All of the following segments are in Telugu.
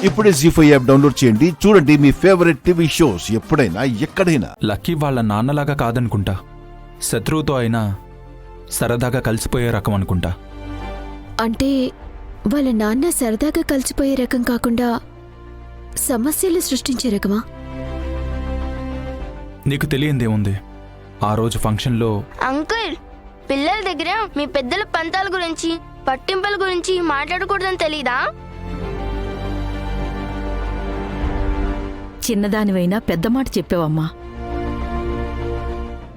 ఇప్పుడే జీ5 యాప్ డౌన్లోడ్ చేయండి. చూడండి మీ ఫేవరెట్ టీవీ షోస్ ఎప్పుడైనా ఎక్కడైనా. లక్కీ వాళ్ళ నాన్నలాగా కాదనుకుంటా. శత్రువుతో అయినా సరదాగా కలిసిపోయే రకం అనుకుంటా. అంటే వాళ్ళ నాన్న సరదాగా కలిసిపోయే రకం కాకుండా సమస్యలు సృష్టించే రకమా? నీకు తెలియందేముంది, ఆ రోజు ఫంక్షన్లో అంకుల్, పిల్లల దగ్గర మీ పెద్దల పంతాల గురించి పట్టింపుల గురించి మాట్లాడకూడదని తెలీదా? చిన్నదానివైనా పెద్ద మాట చెప్పావమ్మా.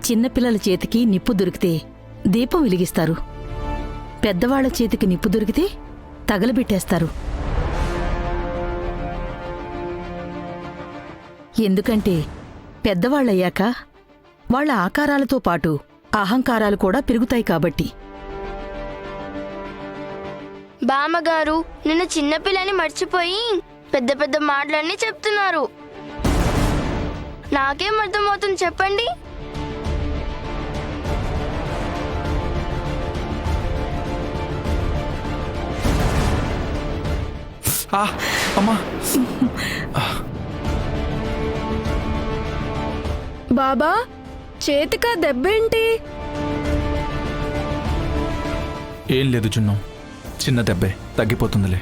చిన్నపిల్లల చేతికి నిప్పు దొరికితే దీపం వెలిగిస్తారు, పెద్దవాళ్ల చేతికి నిప్పు దొరికితే తగలబెట్టేస్తారు. ఎందుకంటే పెద్దవాళ్లయ్యాక వాళ్ల ఆకారాలతో పాటు అహంకారాలు కూడా పెరుగుతాయి కాబట్టి. బామ్మగారు నిన్న చిన్నపిల్లని మర్చిపోయి పెద్ద పెద్ద మాటలన్నీ చెప్తున్నారు. నాకేం అర్థమవుతుంది చెప్పండి? అమ్మా, బాబా, చేతికా దెబ్బేంటి? ఏం లేదు జున్ను, చిన్న దెబ్బే, తగ్గిపోతుందిలే.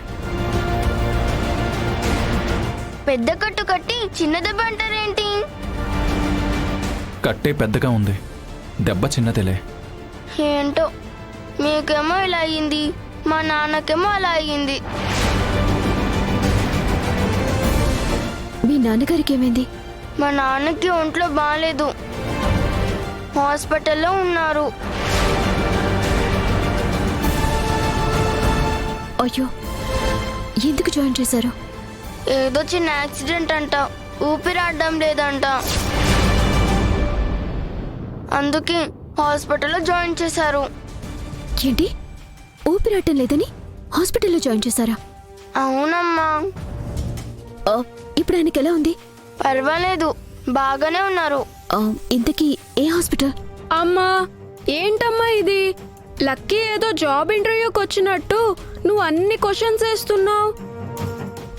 పెద్ద కట్టు కట్టి చిన్న దెబ్బ అంటారేంటి? కట్టే పెద్దగా ఉంది, దెబ్బ చిన్నదేలే. ఏంటో, మీకేమో ఇలా అయ్యింది, మా నాన్నకేమో అలా అయ్యింది. మీ నాన్నగారికి ఏమైంది? మా నాన్నకి ఒంట్లో బాగాలేదు, హాస్పిటల్లో ఉన్నారు. అయ్యో, ఎందుకు జాయిన్ చేశారు? ఏదో చిన్న యాక్సిడెంట్ అంట, ఊపిరాడడం లేదంట, అందుకే హాస్పిటల్లో జాయిన్ చేశారు. ఏంటి, ఊపిరాటం లేదని హాస్పిటల్లో జాయిన్ చేశారా? అవునమ్మా. ఇప్పుడు ఆయనకి ఎలా ఉంది? పర్వాలేదు, బాగానే ఉన్నారు. ఇంతకీ ఏ హాస్పిటల్? అమ్మా, ఏంటమ్మా ఇది? లక్కీ ఏదో జాబ్ ఇంటర్వ్యూకి వచ్చినట్టు నువ్వు అన్ని క్వశ్చన్స్ వేస్తున్నావు.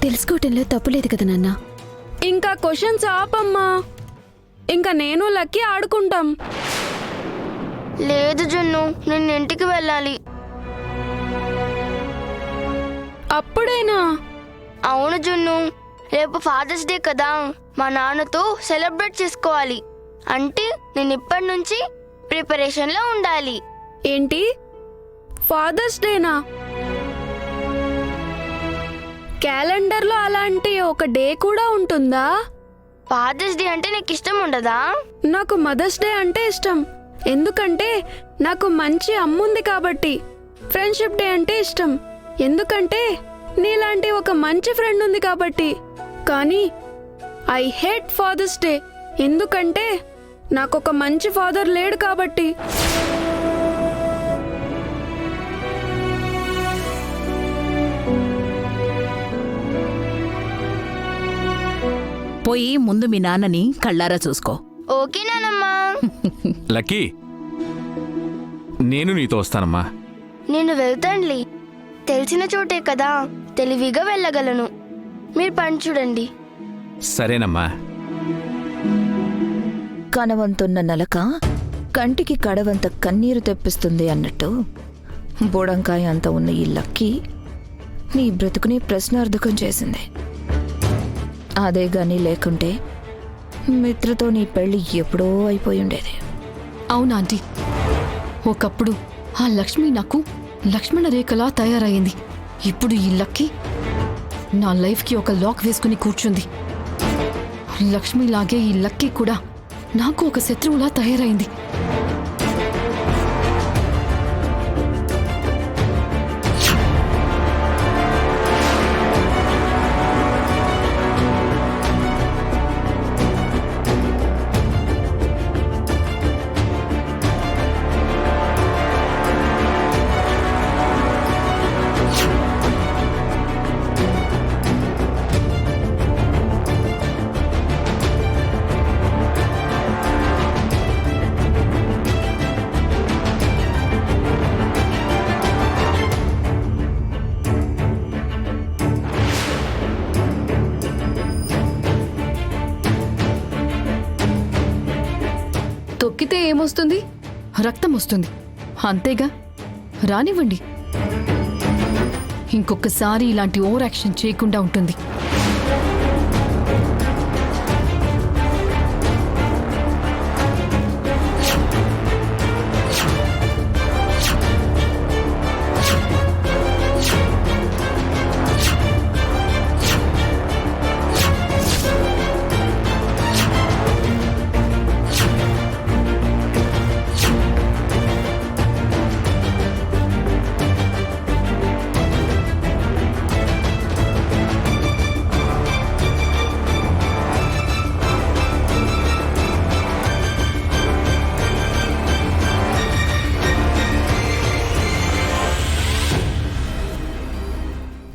తెలుసుకోవటంలో తప్పులేదు కదా నాన్న. ఇంకా క్వశ్చన్స్ ఆపమ్మా, ఇంకా నేను లక్కీ ఆడుకుంటాం. లేదు జున్ను, నేను ఇంటికి వెళ్ళాలి. అప్పుడేనా? అవును జున్ను, రేపు ఫాదర్స్ డే కదా, మా నాన్నతో సెలబ్రేట్ చేసుకోవాలి. అంటే నేను ఇప్పటి నుంచి ప్రిపరేషన్లో ఉండాలి. ఏంటి, ఫాదర్స్ డేనా? క్యాలెండర్లో అలాంటి ఒక డే కూడా ఉంటుందా? ఫాదర్స్ డే అంటే నీకు ఇష్టం ఉండదా? నాకు మదర్స్ డే అంటే ఇష్టం, ఎందుకంటే నాకు మంచి అమ్ముంది కాబట్టి. ఫ్రెండ్షిప్ డే అంటే ఇష్టం, ఎందుకంటే నీలాంటి ఒక మంచి ఫ్రెండ్ ఉంది కాబట్టి. కానీ ఐ హేట్ ఫాదర్స్ డే, ఎందుకంటే నాకు ఒక మంచి ఫాదర్ లేడు కాబట్టి. పోయి ముందు మీ నాన్నని కళ్ళారా చూసుకో. ఓకే నానమ్మా. లక్కీ, నేను నీతో వస్తానమ్మా. నేను వెళ్తానులే, తెలిసిన చోటే కదా, తెలివిగా వెళ్ళగలను. మీరు పని చూడండి. సరేనమ్మా. కనవంతున్న నలక కంటికి కడవంత కన్నీరు తెప్పిస్తుంది అన్నట్టు బోడంకాయ అంత ఉన్న ఈ లక్కీ నీ బ్రతుకుని ప్రశ్నార్థకం చేసింది. అదే గాని లేకుంటే మిత్రతో నీ పెళ్లి ఎప్పుడో అయిపోయి ఉండేది. అవునాంటీ, ఒకప్పుడు ఆ లక్ష్మి నాకు లక్ష్మణ రేఖలా తయారయ్యింది. ఇప్పుడు ఈ లక్కీ నా లైఫ్కి ఒక లాక్ వేసుకుని కూర్చుంది. లక్ష్మిలాగే ఈ లక్కీ కూడా నాకు ఒక శత్రువులా తయారైంది. నొక్కితే ఏమొస్తుంది? రక్తం వస్తుంది. అంతేగా, రానివ్వండి. ఇంకొకసారి ఇలాంటి ఓవర్ యాక్షన్ చేయకుండా ఉంటుంది.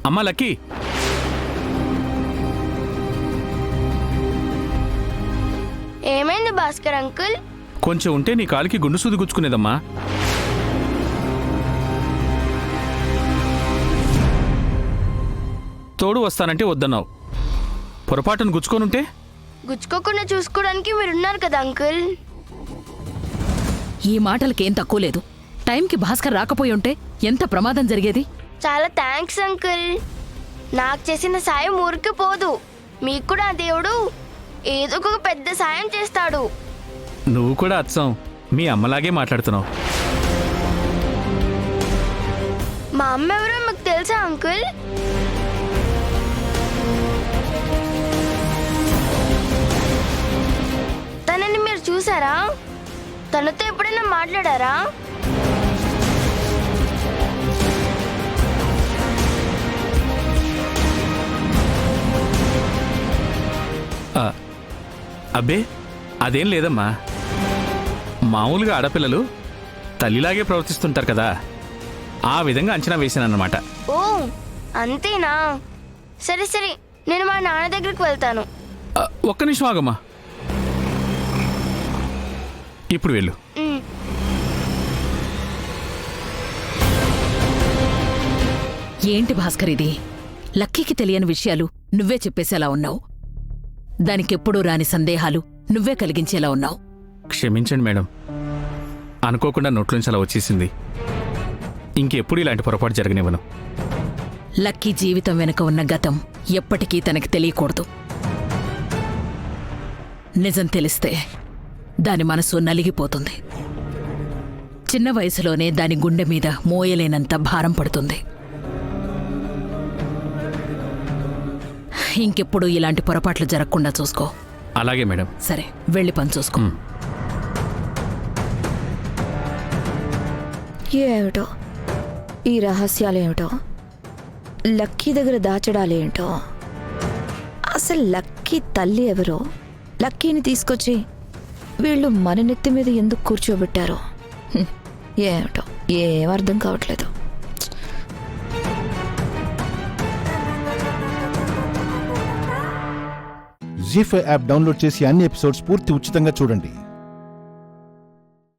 అమ్మా లక్కీ, ఏమైంది భాస్కర్ అంకుల్? కొంచెం ఉంటే నీ కాలికి గుండు సూది గుచ్చుకునేదమ్మా. తోడు వస్తానంటే వద్దన్నావు. పొరపాటును గుచ్చుకోనుంటే? గుచ్చుకోకుండా చూసుకోవడానికి మీరున్నారు కదా అంకుల్. ఈ మాటలకేం తక్కువ లేదు. టైంకి భాస్కర్ రాకపోయి ఉంటే ఎంత ప్రమాదం జరిగేది. చాలా థ్యాంక్స్ అంకుల్. నాకు చేసిన సాయం ఊరికి పోదు. మీకు కూడా ఆ దేవుడు ఏదో ఒక పెద్ద సాయం చేస్తాడు. నువ్వు కూడా అచ్చం మీ అమ్మలాగే మాట్లాడుతున్నావు. మా అమ్మ ఎవరో మీకు తెలుసా అంకుల్? తనని మీరు చూసారా? తనతో ఎప్పుడైనా మాట్లాడారా? అబ్బే అదేం లేదమ్మా. మామూలుగా ఆడపిల్లలు తల్లిలాగే ప్రవర్తిస్తుంటారు కదా, ఆ విధంగా అంచనా వేసానన్నమాట. ఓ అంతేనా? సరే సరే, నేను మా నాన్న దగ్గరికి వెళ్తాను. ఒక్క నిమిషం ఆగమ్మా. ఇప్పుడు వెళ్ళు. ఏంటి భాస్కర్ ఇది? లక్కీకి తెలియని విషయాలు నువ్వే చెప్పేసేలా ఉన్నావు. దానికెప్పుడూ రాని సందేహాలు నువ్వే కలిగించేలా ఉన్నావు. క్షమించండి మేడం, అనుకోకుండా నోట్లోంచి అలా వచ్చేసింది. ఇంకెప్పుడు ఇలాంటి పొరపాటు జరగనివ్వను. లక్కీ జీవితం వెనుక ఉన్న గతం ఎప్పటికీ తనకి తెలియకూడదు. నిజం తెలిస్తే దాని మనసు నలిగిపోతుంది. చిన్న వయసులోనే దాని గుండె మీద మోయలేనంత భారం పడుతుంది. ఇంకెప్పుడు ఇలాంటి పొరపాట్లు జరగకుండా చూసుకో. అలాగే మేడం. సరే, వెళ్ళి పని చూసుకో. ఏమిటో ఈ రహస్యాలేమిటో, లక్కీ దగ్గర దాచడాలేంటో. అసలు లక్కీ తల్లి ఎవరో, లక్కీని తీసుకొచ్చి వీళ్ళు మన నెత్తి మీద ఎందుకు కూర్చోబెట్టారో ఏమిటో ఏం అర్థం కావట్లేదు. జీ5 యాప్ డౌన్లోడ్ చేసి అన్ని ఎపిసోడ్స్ పూర్తి ఉచితంగా చూడండి.